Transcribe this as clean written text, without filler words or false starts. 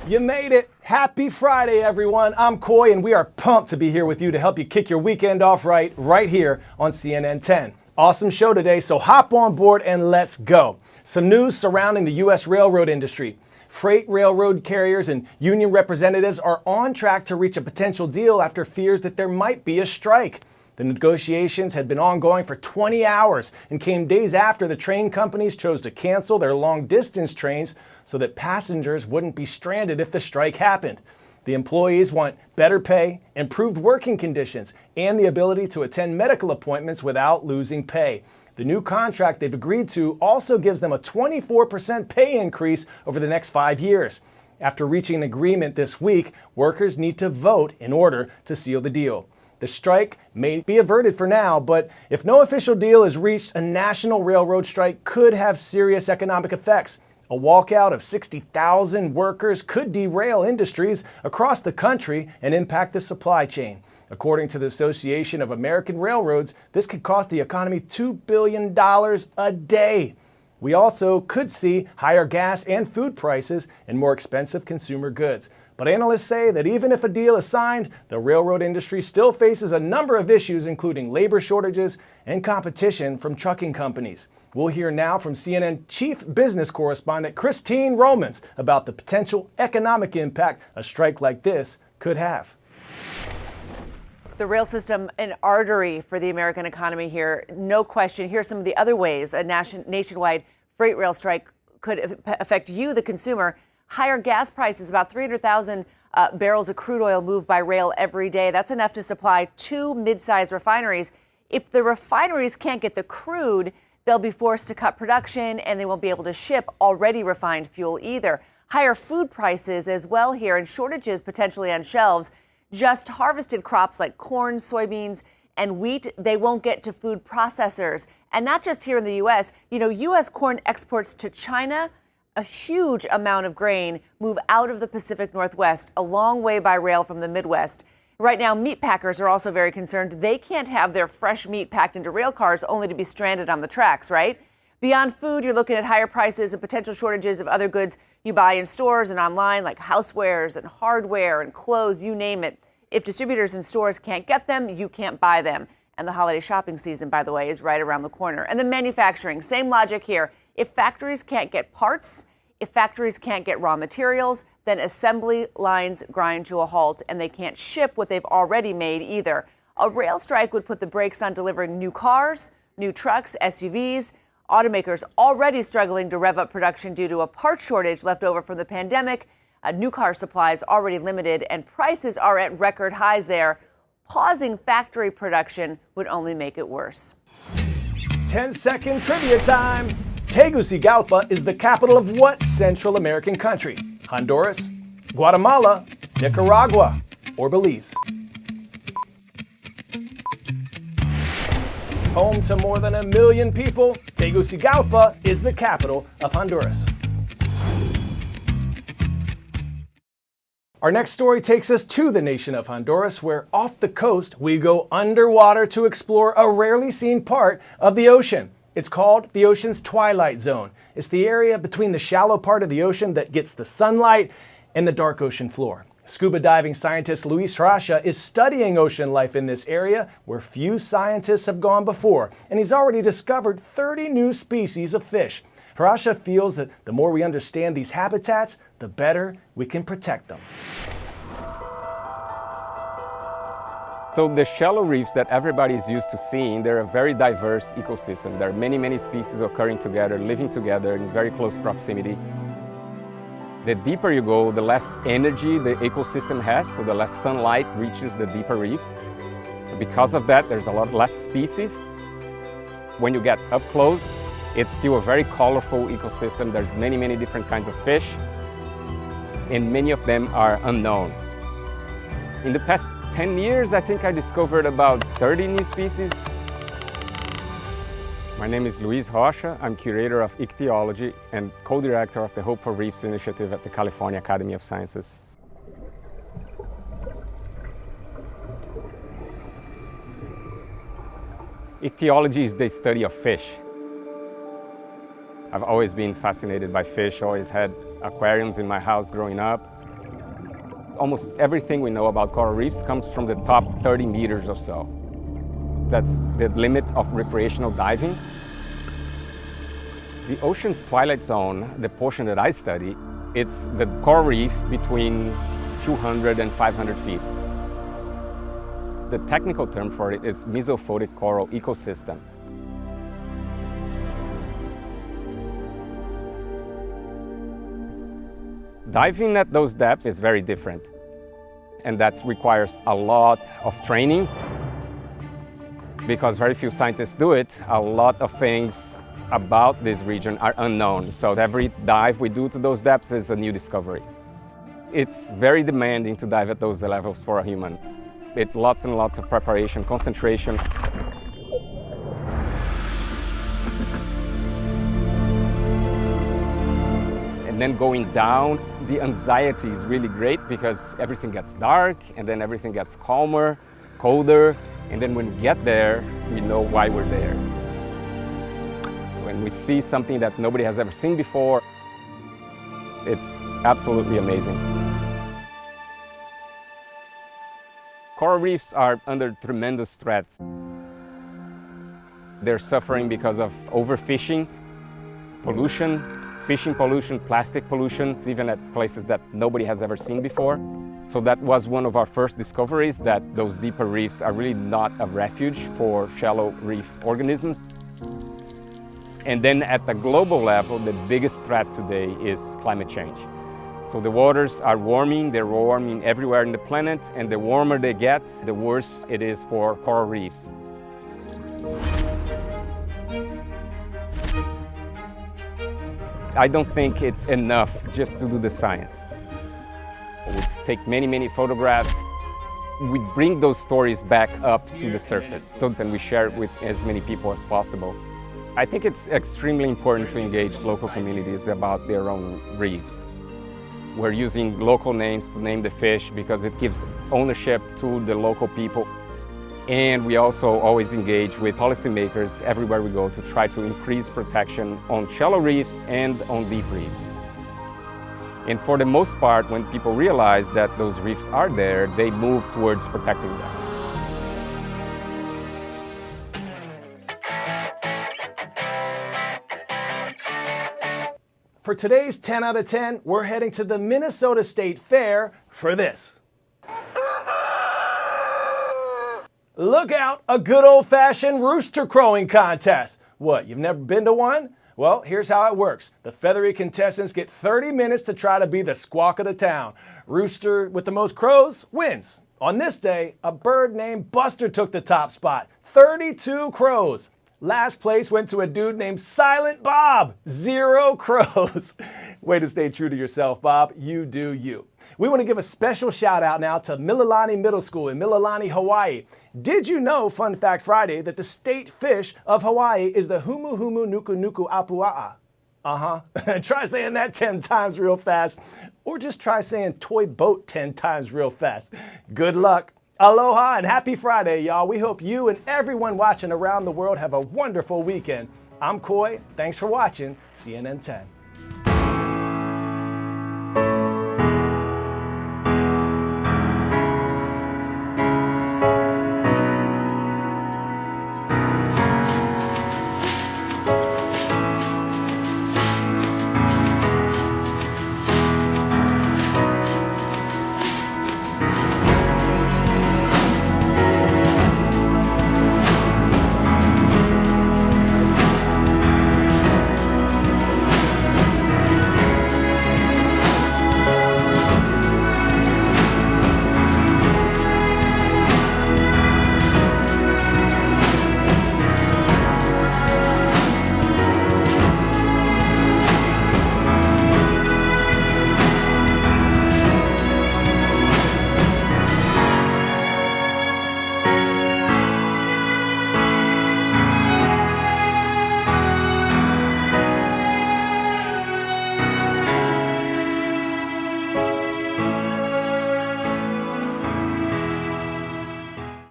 You made it! Happy Friday, everyone. I'm Coy, and we are pumped to be here with you to help you kick your weekend off right here on CNN 10. Awesome show today, so hop on board and let's go. Some news surrounding the U.S. railroad industry. Freight railroad carriers and union representatives are on track to reach a potential deal after fears that there might be a strike. The negotiations had been ongoing for 20 hours and came days after the train companies chose to cancel their long-distance trains so that passengers wouldn't be stranded if the strike happened. The employees want better pay, improved working conditions, and the ability to attend medical appointments without losing pay. The new contract they've agreed to also gives them a 24% pay increase over the next 5 years. After reaching an agreement this week, workers need to vote in order to seal the deal. The strike may be averted for now, but if no official deal is reached, a national railroad strike could have serious economic effects. A walkout of 60,000 workers could derail industries across the country and impact the supply chain. According to the Association of American Railroads, this could cost the economy $2 billion a day. We also could see higher gas and food prices and more expensive consumer goods. But analysts say that even if a deal is signed, the railroad industry still faces a number of issues, including labor shortages and competition from trucking companies. We'll hear now from CNN Chief Business Correspondent Christine Romans about the potential economic impact a strike like this could have. The rail system, an artery for the American economy here, no question. Here's some of the other ways a nationwide freight rail strike could affect you, the consumer. Higher gas prices, about 300,000 barrels of crude oil moved by rail every day. That's enough to supply 2 mid-sized refineries. If the refineries can't get the crude, they'll be forced to cut production and they won't be able to ship already refined fuel either. Higher food prices as well here and shortages potentially on shelves. Just harvested crops like corn, soybeans, and wheat, they won't get to food processors. And not just here in the U.S. U.S. corn exports to China, a huge amount of grain move out of the Pacific Northwest, a long way by rail from the Midwest. Right now, meat packers are also very concerned. They can't have their fresh meat packed into rail cars only to be stranded on the tracks, right? Beyond food, you're looking at higher prices and potential shortages of other goods you buy in stores and online, like housewares and hardware and clothes, you name it. If distributors and stores can't get them, you can't buy them. And the holiday shopping season, by the way, is right around the corner. And then manufacturing, same logic here. If factories can't get parts, if factories can't get raw materials, then assembly lines grind to a halt and they can't ship what they've already made either. A rail strike would put the brakes on delivering new cars, new trucks, SUVs. Automakers already struggling to rev up production due to a part shortage left over from the pandemic. New car supplies already limited and prices are at record highs there. Pausing factory production would only make it worse. 10-second trivia time. Tegucigalpa is the capital of what Central American country? Honduras, Guatemala, Nicaragua, or Belize? Home to more than 1 million people, Tegucigalpa is the capital of Honduras. Our next story takes us to the nation of Honduras, where off the coast we go underwater to explore a rarely seen part of the ocean. It's called the ocean's twilight zone. It's the area between the shallow part of the ocean that gets the sunlight and the dark ocean floor. Scuba diving scientist Luis Rocha is studying ocean life in this area where few scientists have gone before, and he's already discovered 30 new species of fish. Rocha feels that the more we understand these habitats, the better we can protect them. So the shallow reefs that everybody is used to seeing, they're a very diverse ecosystem. There are many, many species occurring together, living together in very close proximity. The deeper you go, the less energy the ecosystem has, so the less sunlight reaches the deeper reefs. Because of that, there's a lot less species. When you get up close, it's still a very colorful ecosystem. There's many, many different kinds of fish, and many of them are unknown. In the past 10 years, I think I discovered about 30 new species. My name is Luis Rocha. I'm curator of ichthyology and co-director of the Hope for Reefs initiative at the California Academy of Sciences. Ichthyology is the study of fish. I've always been fascinated by fish, always had aquariums in my house growing up. Almost everything we know about coral reefs comes from the top 30 meters or so. That's the limit of recreational diving. The ocean's twilight zone, the portion that I study, it's the coral reef between 200 and 500 feet. The technical term for it is mesophotic coral ecosystem. Diving at those depths is very different, and that requires a lot of training. Because very few scientists do it, a lot of things about this region are unknown. So every dive we do to those depths is a new discovery. It's very demanding to dive at those levels for a human. It's lots and lots of preparation, concentration. And then going down, the anxiety is really great because everything gets dark and then everything gets calmer, colder. And then when we get there, we know why we're there. When we see something that nobody has ever seen before, it's absolutely amazing. Coral reefs are under tremendous threats. They're suffering because of overfishing, pollution, fishing pollution, plastic pollution, even at places that nobody has ever seen before. So that was one of our first discoveries, that those deeper reefs are really not a refuge for shallow reef organisms. And then at the global level, the biggest threat today is climate change. So the waters are warming, they're warming everywhere in the planet, and the warmer they get, the worse it is for coral reefs. I don't think it's enough just to do the science. We take many photographs. We bring those stories back up to the surface, so then we share it with as many people as possible. I think it's extremely important to engage local communities about their own reefs. We're using local names to name the fish because it gives ownership to the local people. And we also always engage with policymakers everywhere we go to try to increase protection on shallow reefs and on deep reefs. And for the most part, when people realize that those reefs are there, they move towards protecting them. For today's 10 out of 10, we're heading to the Minnesota State Fair for this. Look out, a good old-fashioned rooster crowing contest. What, you've never been to one? Well, here's how it works. The feathery contestants get 30 minutes to try to be the squawk of the town. Rooster with the most crows wins. On this day, a bird named Buster took the top spot. 32 crows. Last place went to a dude named Silent Bob. 0 crows. Way to stay true to yourself, Bob. You do you. We want to give a special shout out now to Mililani Middle School in Mililani, Hawaii. Did you know, Fun Fact Friday, that the state fish of Hawaii is the Humu Humu Nuku Nuku Apua'a? Try saying that 10 times real fast, or just try saying toy boat 10 times real fast. Good luck. Aloha and happy Friday, y'all. We hope you and everyone watching around the world have a wonderful weekend. I'm Coy. Thanks for watching CNN 10.